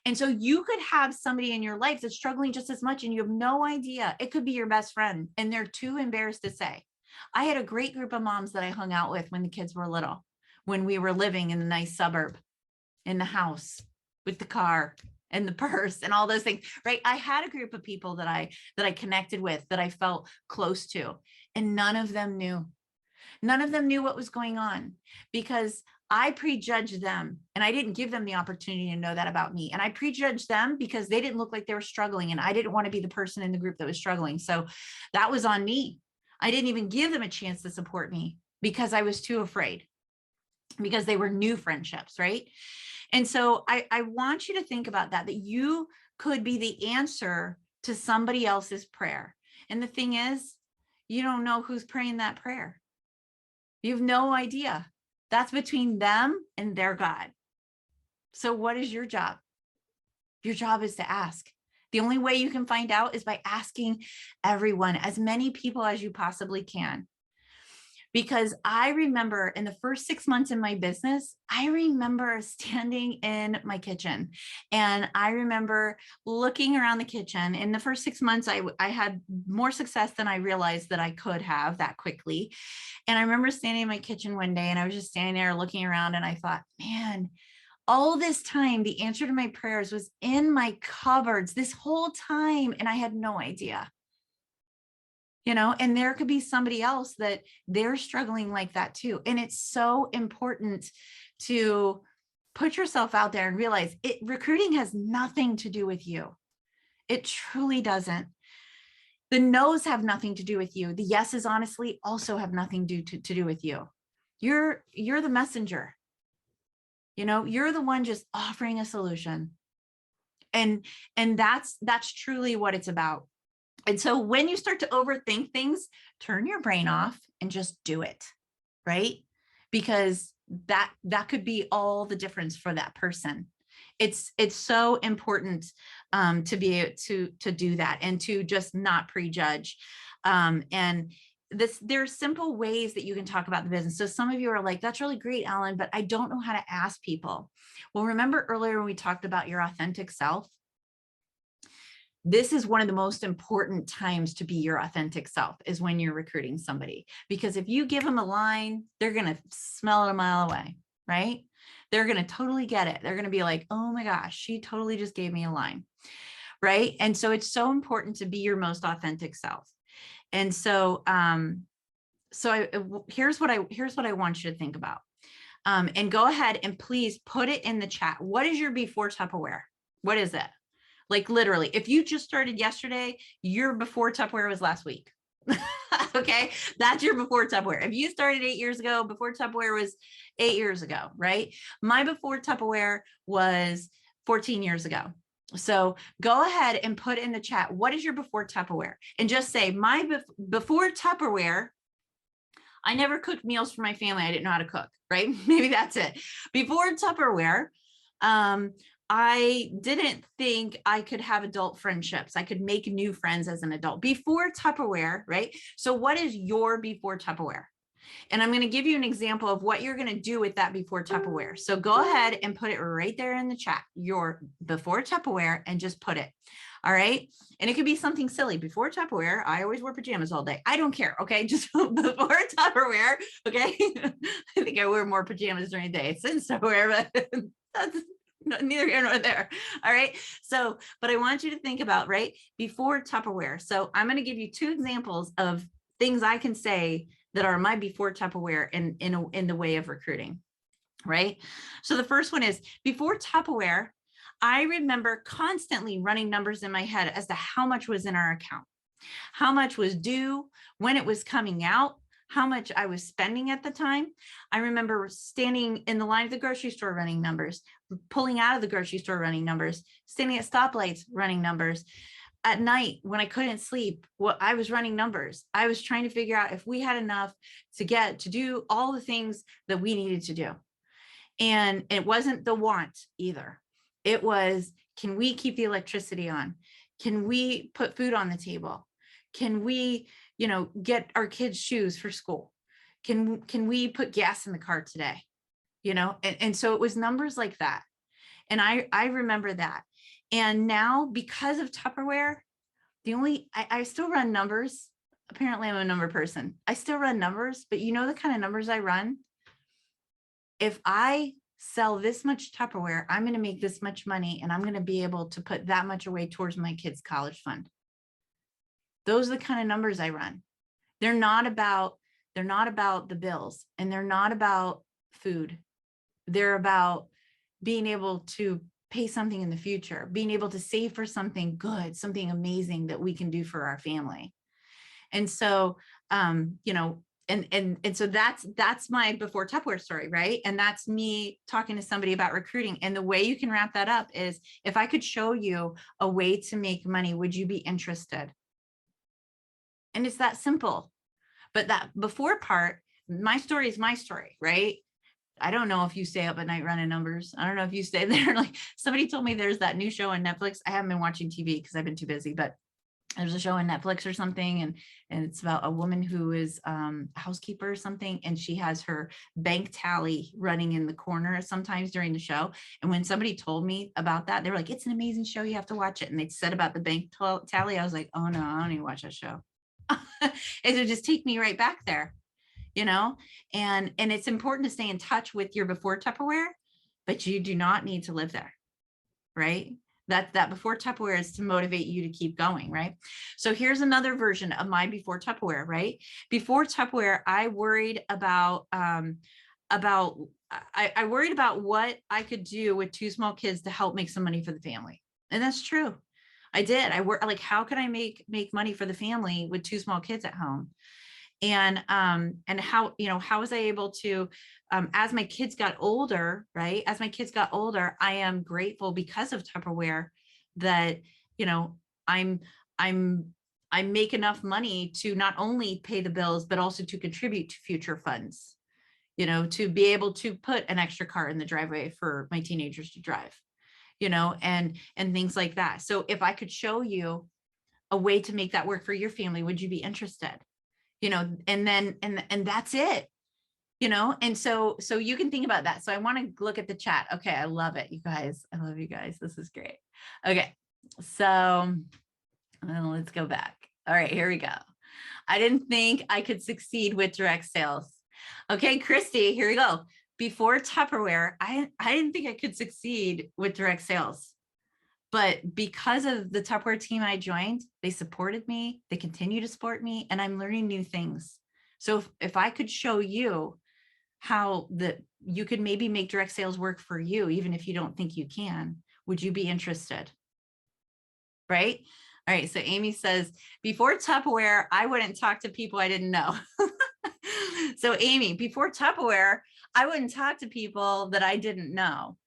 And so you could have somebody in your life that's struggling just as much and you have no idea. It could be your best friend and they're too embarrassed to say. I had a great group of moms that I hung out with when the kids were little, when we were living in a nice suburb, in the house, with the car and the purse and all those things, right? I had a group of people that I connected with, that I felt close to, and none of them knew what was going on because I prejudged them and I didn't give them the opportunity to know that about me. And I prejudged them because they didn't look like they were struggling and I didn't want to be the person in the group that was struggling. So that was on me. I didn't even give them a chance to support me because I was too afraid, because they were new friendships, right? And so I want you to think about that you could be the answer to somebody else's prayer. And the thing is, you don't know who's praying that prayer. You have no idea. That's between them and their God. So what is your job? Your job is to ask. The only way you can find out is by asking everyone, as many people as you possibly can. Because I remember in the first 6 months in my business, I remember standing in my kitchen and I remember looking around the kitchen. In the first 6 months, I had more success than I realized that I could have that quickly. And I remember standing in my kitchen one day and I was just standing there looking around and I thought, man, all this time, the answer to my prayers was in my cupboards this whole time. And I had no idea. And there could be somebody else that they're struggling like that too. And it's so important to put yourself out there and realize recruiting has nothing to do with you. It truly doesn't. The no's have nothing to do with you. The yeses honestly also have nothing to do with you. You're the messenger. You're the one just offering a solution. And that's truly what it's about. And so when you start to overthink things, turn your brain off and just do it, right? Because that could be all the difference for that person. It's so important to be able to do that and to just not prejudge. And there's simple ways that you can talk about the business. So some of you are like, that's really great, Ellen, but I don't know how to ask people. Well, remember earlier when we talked about your authentic self? This is one of the most important times to be your authentic self, is when you're recruiting somebody. Because if you give them a line, they're going to smell it a mile away, right? They're going to totally get it. They're going to be like, oh my gosh, she totally just gave me a line, right? And so it's so important to be your most authentic self. And so, here's what I want you to think about. And go ahead and please put it in the chat. What is your before Tupperware? What is it? Like literally, if you just started yesterday, your before Tupperware was last week. Okay, that's your before Tupperware. If you started 8 years ago, before Tupperware was 8 years ago, right? My before Tupperware was 14 years ago. So go ahead and put in the chat, what is your before Tupperware? And just say, my before Tupperware, I never cooked meals for my family. I didn't know how to cook, right? Maybe that's it. Before Tupperware, I didn't think I could have adult friendships. I could make new friends as an adult before Tupperware, right? So what is your before Tupperware? And I'm going to give you an example of what you're going to do with that before Tupperware. So go ahead and put it right there in the chat, your before Tupperware, and just put it. All right. And it could be something silly. Before Tupperware, I always wear pajamas all day. I don't care. Okay. Just before Tupperware. Okay. I think I wear more pajamas during the day since Tupperware, but that's neither here nor there. All right. So, but I want you to think about, right, before Tupperware. So I'm going to give you 2 examples of things I can say that are my before Tupperware in the way of recruiting, right? So the first one is before Tupperware, I remember constantly running numbers in my head as to how much was in our account, how much was due, when it was coming out, how much I was spending at the time. I remember standing in the line of the grocery store running numbers, pulling out of the grocery store running numbers, standing at stoplights running numbers. At night when I couldn't sleep, I was running numbers. I was trying to figure out if we had enough to do all the things that we needed to do. And it wasn't the want either. It was, can we keep the electricity on? Can we put food on the table? Can we, get our kids shoes for school? Can we put gas in the car today? And so it was numbers like that. And I remember that. And now because of Tupperware, I still run numbers. Apparently I'm a number person. I still run numbers, but you know the kind of numbers I run? If I sell this much Tupperware, I'm going to make this much money and I'm going to be able to put that much away towards my kids' college fund. Those are the kind of numbers I run. They're not about the bills, and they're not about food. They're about being able to pay something in the future, being able to save for something good, something amazing that we can do for our family. And so, and so that's my before Tupperware story, right? And that's me talking to somebody about recruiting. And the way you can wrap that up is, if I could show you a way to make money, would you be interested? And it's that simple. But that before part, my story is my story, right? I don't know if you stay up at night running numbers. I don't know if you stay there. Like, somebody told me there's that new show on Netflix. I haven't been watching TV because I've been too busy, but there's a show on Netflix or something. And it's about a woman who is a housekeeper or something. And she has her bank tally running in the corner sometimes during the show. And when somebody told me about that, they were like, it's an amazing show. You have to watch it. And they said about the bank tally. I was like, oh no, I don't even watch that show. It would just take me right back there. And it's important to stay in touch with your before Tupperware, but you do not need to live there, right? That before Tupperware is to motivate you to keep going, right? So here's another version of my before Tupperware, right? Before Tupperware, I worried about I worried about what I could do with 2 small kids to help make some money for the family. And that's true. I did. I worked like, how can I make money for the family with 2 small kids at home? And how was I able to, as my kids got older, right? As my kids got older, I am grateful because of Tupperware that, I make enough money to not only pay the bills, but also to contribute to future funds, to be able to put an extra car in the driveway for my teenagers to drive, and things like that. So if I could show you a way to make that work for your family, would you be interested? And then, and that's it, and so you can think about that. So I want to look at the chat. Okay. I love it. You guys, I love you guys. This is great. Okay. So let's go back. All right, here we go. I didn't think I could succeed with direct sales. Okay, Christy, here we go. Before Tupperware, I didn't think I could succeed with direct sales. But because of the Tupperware team I joined, they supported me, they continue to support me, and I'm learning new things. So if I could show you how you could maybe make direct sales work for you, even if you don't think you can, would you be interested? Right? All right, so Amy says, before Tupperware, I wouldn't talk to people I didn't know. So Amy, before Tupperware, I wouldn't talk to people that I didn't know,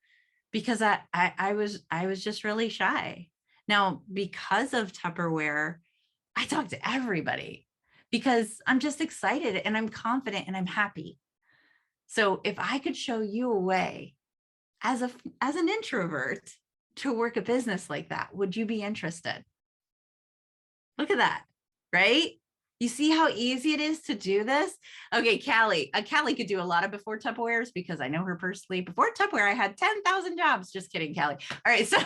because I was just really shy. Now, because of Tupperware, I talk to everybody. because I'm just excited and I'm confident and I'm happy. So if I could show you a way as an introvert to work a business like that, would you be interested? Look at that, right? You see how easy it is to do this? Okay, Callie. Callie could do a lot of before Tupperwares because I know her personally. Before Tupperware, I had 10,000 jobs. Just kidding, Callie. All right, so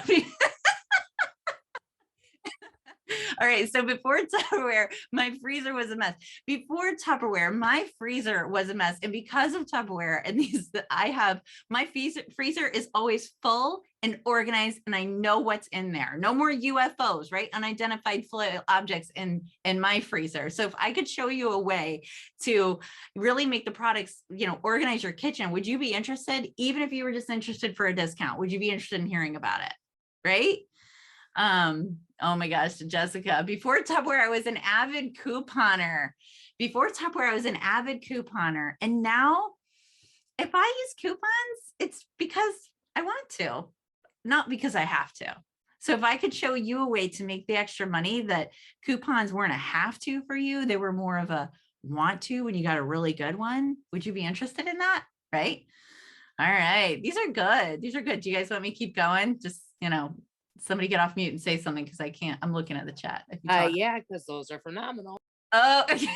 all right, so before Tupperware, my freezer was a mess. Before Tupperware, my freezer was a mess. And because of Tupperware and these that I have, my freezer is always full and organized, and I know what's in there. No more UFOs, right? Unidentified objects in my freezer. So if I could show you a way to really make the products, organize your kitchen, would you be interested? Even if you were just interested for a discount, would you be interested in hearing about it? Right? Oh my gosh, Jessica, before Tupperware, I was an avid couponer. And now if I use coupons, it's because I want to, not because I have to. So if I could show you a way to make the extra money that coupons weren't a have to for you, they were more of a want to when you got a really good one, would you be interested in that? Right? All right. These are good. Do you guys want me to keep going? Just, somebody get off mute and say something because I can't. I'm looking at the chat. Yeah, because those are phenomenal. Oh, okay.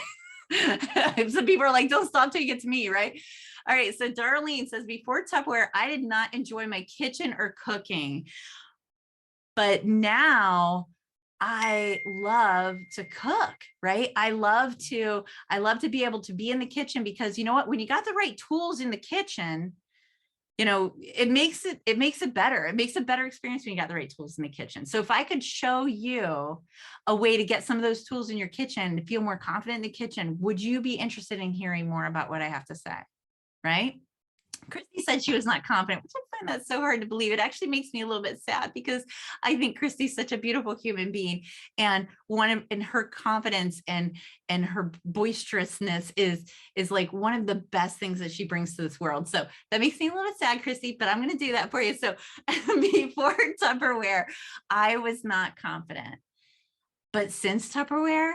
Some people are like, don't stop till you get to me, right? All right. So Darlene says, before Tupperware, I did not enjoy my kitchen or cooking, but now I love to cook, right? I love to be able to be in the kitchen because you know what? When you got the right tools in the kitchen, it makes it better. It makes a better experience when you got the right tools in the kitchen. So if I could show you a way to get some of those tools in your kitchen to feel more confident in the kitchen, would you be interested in hearing more about what I have to say? Right? Christy said she was not confident, which I find that so hard to believe. It actually makes me a little bit sad because I think Christy's such a beautiful human being, and her confidence and her boisterousness is like one of the best things that she brings to this world. So that makes me a little bit sad, Christy, but I'm going to do that for you. So before Tupperware, I was not confident, but since Tupperware,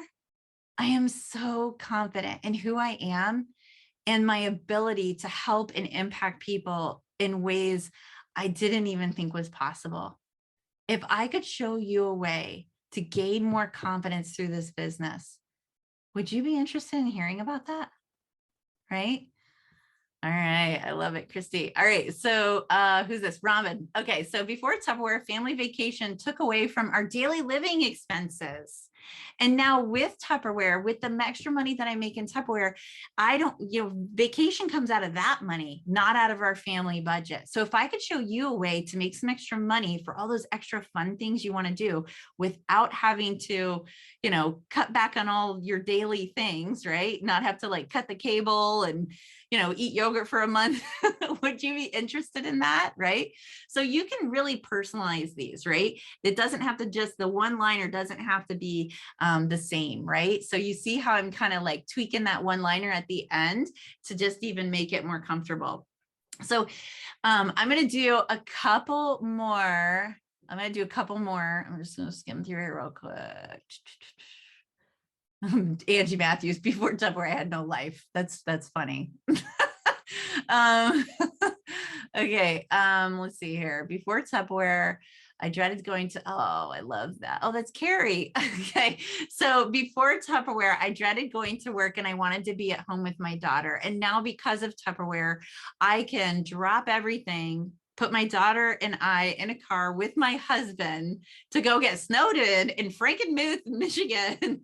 I am so confident in who I am and my ability to help and impact people in ways I didn't even think was possible. If I could show you a way to gain more confidence through this business, would you be interested in hearing about that? Right? All right. I love it, Christy. All right. So who's this? Robin. Okay. So before Tupperware, family vacation took away from our daily living expenses. And now with Tupperware, with the extra money that I make in Tupperware, vacation comes out of that money, not out of our family budget. So if I could show you a way to make some extra money for all those extra fun things you want to do without having to, cut back on all your daily things, right? Not have to like cut the cable and, eat yogurt for a month. Would you be interested in that? Right? So you can really personalize these, right? It doesn't have to the one liner doesn't have to be the same, right? So you see how I'm kind of like tweaking that one liner at the end to just even make it more comfortable. So I'm going to do a couple more. I'm just going to skim through it real quick. Angie Matthews, before Tupperware, I had no life. That's funny. Okay. Let's see here. Before Tupperware, I dreaded going to, I love that. Oh, that's Kerrie. Okay. So before Tupperware, I dreaded going to work and I wanted to be at home with my daughter. And now because of Tupperware, I can drop everything, put my daughter and I in a car with my husband to go get snowed in Frankenmuth, Michigan.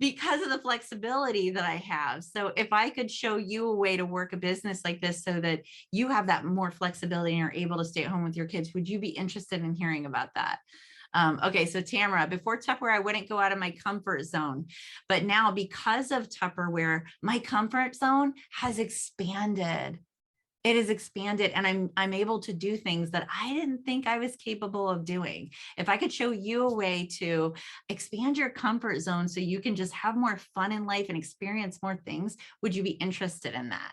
Because of the flexibility that I have. So if I could show you a way to work a business like this so that you have that more flexibility and are able to stay at home with your kids, would you be interested in hearing about that? Okay, so Tamara, before Tupperware, I wouldn't go out of my comfort zone. But now because of Tupperware, my comfort zone has expanded. It has expanded and I'm able to do things that I didn't think I was capable of doing. If I could show you a way to expand your comfort zone so you can just have more fun in life and experience more things, would you be interested in that?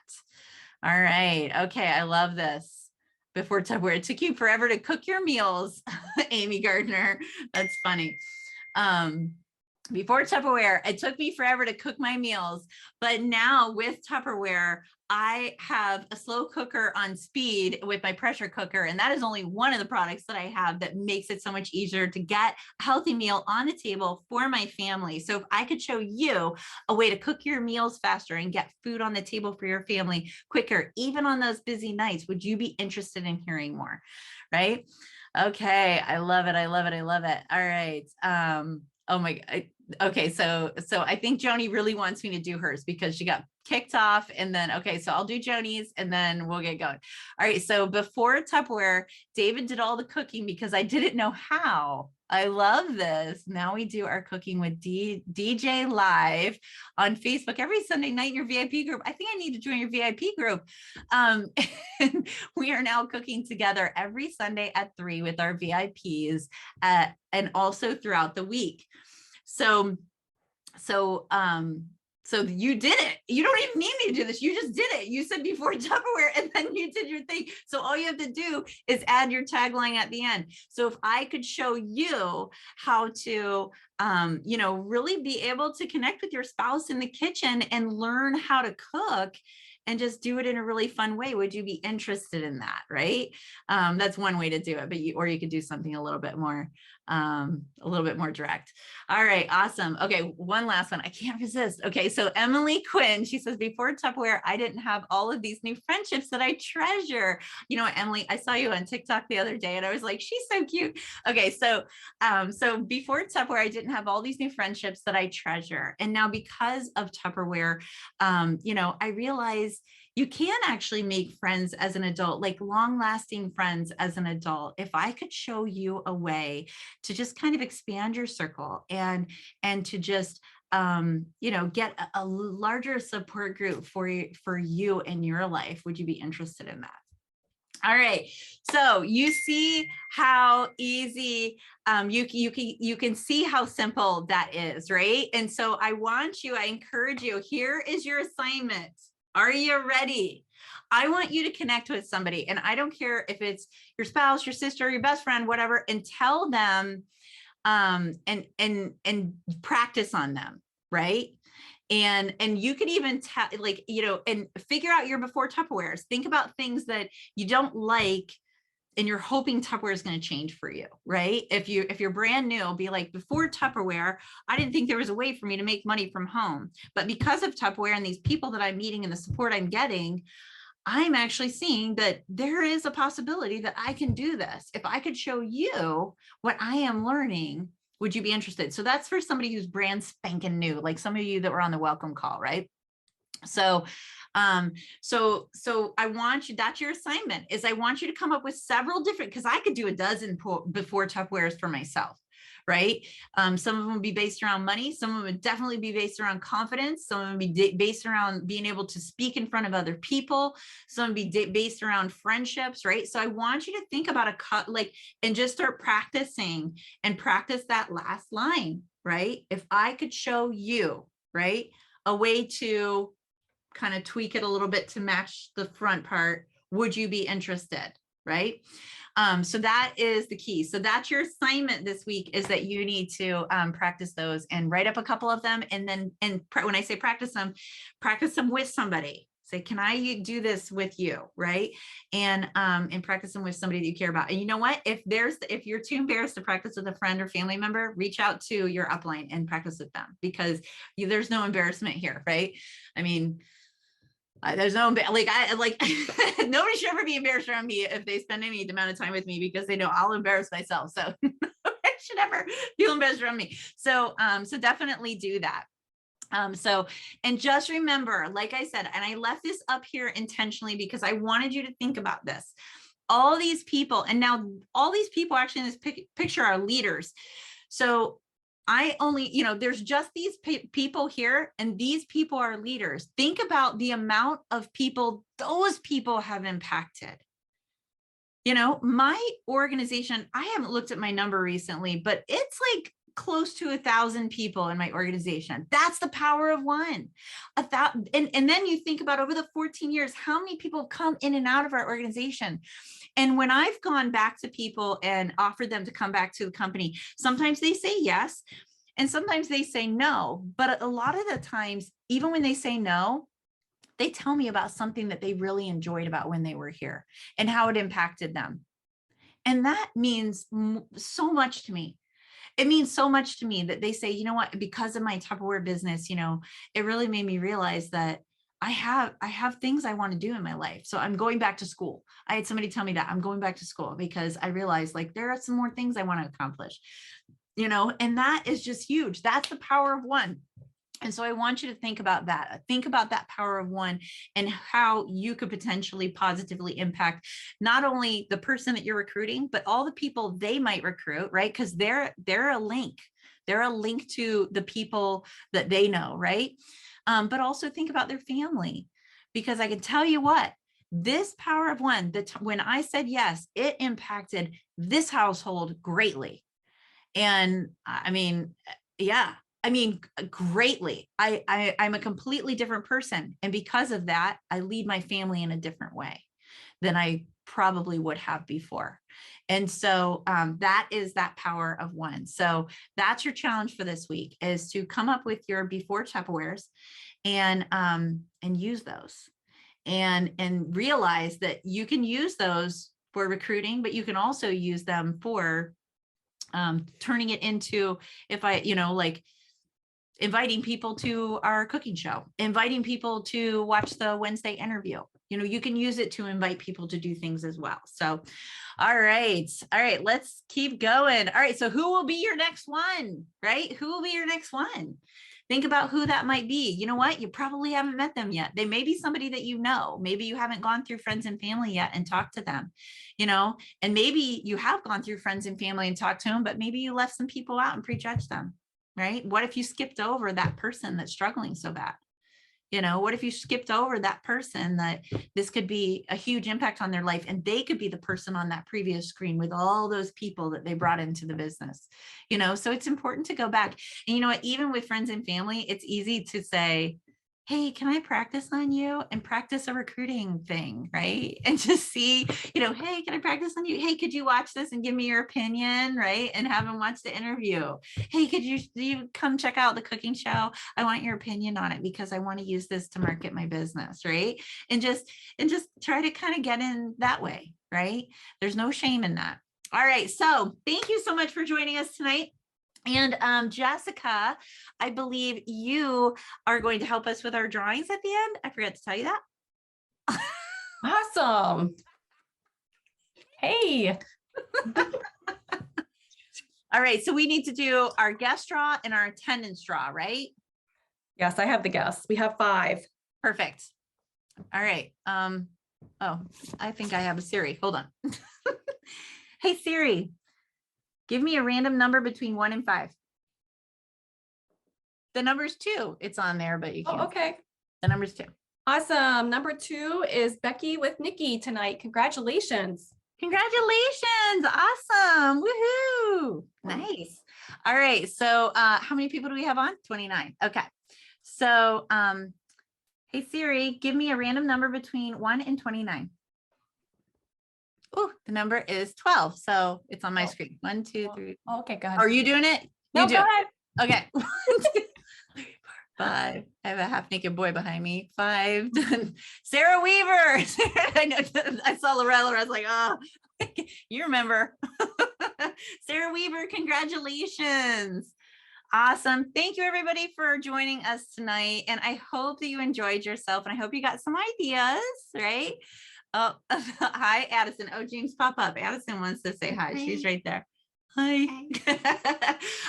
All right. Okay. I love this. Before Tupperware, it took you forever to cook your meals, Amy Gardner. That's funny. before Tupperware, it took me forever to cook my meals, but now with Tupperware, I have a slow cooker on speed with my pressure cooker. And that is only one of the products that I have that makes it so much easier to get a healthy meal on the table for my family. So if I could show you a way to cook your meals faster and get food on the table for your family quicker, even on those busy nights, would you be interested in hearing more? Right? Okay. I love it. I love it. I love it. All right. Oh my God. Okay. So I think Joni really wants me to do hers because she got kicked off, and then, okay, so I'll do Joni's and then we'll get going. All right. So before Tupperware, David did all the cooking because I didn't know how. I love this. Now we do our cooking with DJ live on Facebook every Sunday night in your VIP group. I think I need to join your VIP group. And we are now cooking together every Sunday at 3 with our VIPs and also throughout the week. So you did it. You don't even need me to do this. You just did it. You said before Tupperware and then you did your thing. So all you have to do is add your tagline at the end. So if I could show you how to, really be able to connect with your spouse in the kitchen and learn how to cook and just do it in a really fun way, would you be interested in that? Right? That's one way to do it, but or you could do something a little bit more direct. All right. Awesome. Okay. One last one. I can't resist. Okay. So Emily Quinn, she says, before Tupperware, I didn't have all of these new friendships that I treasure. You know what, Emily, I saw you on TikTok the other day and I was like, she's so cute. Okay. So before Tupperware, I didn't have all these new friendships that I treasure. And now because of Tupperware, I realize you can actually make friends as an adult, like long-lasting friends as an adult. If I could show you a way to just kind of expand your circle and to just get a larger support group for you in your life, would you be interested in that? All right, so you see how easy, you can see how simple that is, right? And so I encourage you, here is your assignment. Are you ready? I want you to connect with somebody, and I don't care if it's your spouse, your sister, your best friend, whatever, and tell them, and practice on them, right? And you can even and figure out your before Tupperwares. Think about things that you don't like and you're hoping Tupperware is going to change for you, right? If you're brand new, be like, before Tupperware, I didn't think there was a way for me to make money from home, but because of Tupperware and these people that I'm meeting and the support I'm getting, I'm actually seeing that there is a possibility that I can do this. If I could show you what I am learning, would you be interested? So that's for somebody who's brand spanking new, like some of you that were on the welcome call, right? So I want you, that's your assignment, is I want you to come up with several different, because I could do a dozen before Tupperwares for myself, right? Some of them would be based around money. Some of them would definitely be based around confidence. Some of them would be based around being able to speak in front of other people. Some would be based around friendships, right? So I want you to think about and just start practicing and practice that last line, right? If I could show you, right, a way to kind of tweak it a little bit to match the front part, would you be interested, right? So that is the key. So that's your assignment this week, is that you need to practice those and write up a couple of them. And then, when I say practice them with somebody. Say, can I do this with you, right? And practice them with somebody that you care about. And you know what? If you're too embarrassed to practice with a friend or family member, reach out to your upline and practice with them, because there's no embarrassment here, right? I mean, there's no, nobody should ever be embarrassed around me if they spend any amount of time with me, because they know I'll embarrass myself. So I should never feel embarrassed around me. So definitely do that. And just remember, like I said, and I left this up here intentionally because I wanted you to think about this. All these people, and now all these people actually in this picture are leaders. So there's just these people here, and these people are leaders. Think about the amount of people those people have impacted. My organization, I haven't looked at my number recently, but it's like close to 1,000 people in my organization. That's the power of one. And then you think about, over the 14 years, how many people come in and out of our organization. And when I've gone back to people and offered them to come back to the company, sometimes they say yes. And sometimes they say no, but a lot of the times, even when they say no, they tell me about something that they really enjoyed about when they were here and how it impacted them. And that means so much to me. It means so much to me that they say, you know what, because of my Tupperware business, you know, it really made me realize that I have things I want to do in my life. So I'm going back to school. I had somebody tell me that I'm going back to school because I realized like there are some more things I want to accomplish, you know, and that is just huge. That's the power of one. And so I want you to think about that. Think about that power of one and how you could potentially positively impact not only the person that you're recruiting, but all the people they might recruit, right? Because they're a link. They're a link to the people that they know, right? But also think about their family, because I can tell you what, this power of one, when I said yes, it impacted this household greatly. And I mean, yeah. I mean, greatly. I'm a completely different person. And because of that, I lead my family in a different way than I probably would have before. And so that is that power of one. So that's your challenge for this week, is to come up with your before Tupperwares and use those and realize that you can use those for recruiting, but you can also use them for turning it into, if I, you know, like, inviting people to our cooking show, inviting people to watch the Wednesday interview. You know, you can use it to invite people to do things as well. So, all right, let's keep going. All right, so who will be your next one, right? Who will be your next one? Think about who that might be. You know what? You probably haven't met them yet. They may be somebody that you know. Maybe you haven't gone through friends and family yet and talked to them, you know, and maybe you have gone through friends and family and talked to them, but maybe you left some people out and prejudged them. Right? What if you skipped over that person that's struggling so bad? You know, what if you skipped over that person that this could be a huge impact on their life, and they could be the person on that previous screen with all those people that they brought into the business, you know? So it's important to go back. And you know what, even with friends and family, it's easy to say, hey, can I practice on you and practice a recruiting thing, right? And just see, you know, hey, can I practice on you? Hey, could you watch this and give me your opinion, right? And have them watch the interview. Hey, do you come check out the cooking show? I want your opinion on it because I want to use this to market my business, right? And just try to kind of get in that way, right? There's no shame in that. All right, so thank you so much for joining us tonight. And Jessica, I believe you are going to help us with our drawings at the end. I forgot to tell you that. Awesome. Hey. All right, so we need to do our guest draw and our attendance draw, right? Yes, I have the guests. We have 5. Perfect. All right. Oh, I think I have a Siri. Hold on. Hey, Siri. Give me a random number between 1 and 5. The number's 2. It's on there, but you can't. Oh, okay. The number's 2. Awesome. Number 2 is Becky with Nikki tonight. Congratulations. Congratulations. Awesome. Woohoo. Nice. All right. So how many people do we have on? 29. Okay. So hey, Siri, give me a random number between 1 and 29. Oh, the number is 12. So it's on my screen. 1, 2, 3. Oh, okay, go ahead. Are you doing it? No, You do. go ahead. Okay. 1, 2, 3, 4, 5. I have a half naked boy behind me. 5. Sarah Weaver. I know. I saw Lorella. I was like, oh, you remember. Sarah Weaver, congratulations. Awesome. Thank you, everybody, for joining us tonight. And I hope that you enjoyed yourself. And I hope you got some ideas, right? Oh, hi, Addison. Oh, James, pop up. Addison wants to say hi. She's right there. Hi.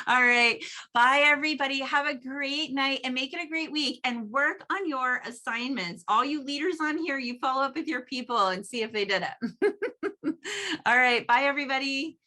All right. Bye, everybody. Have a great night and make it a great week and work on your assignments. All you leaders on here, you follow up with your people and see if they did it. All right. Bye, everybody.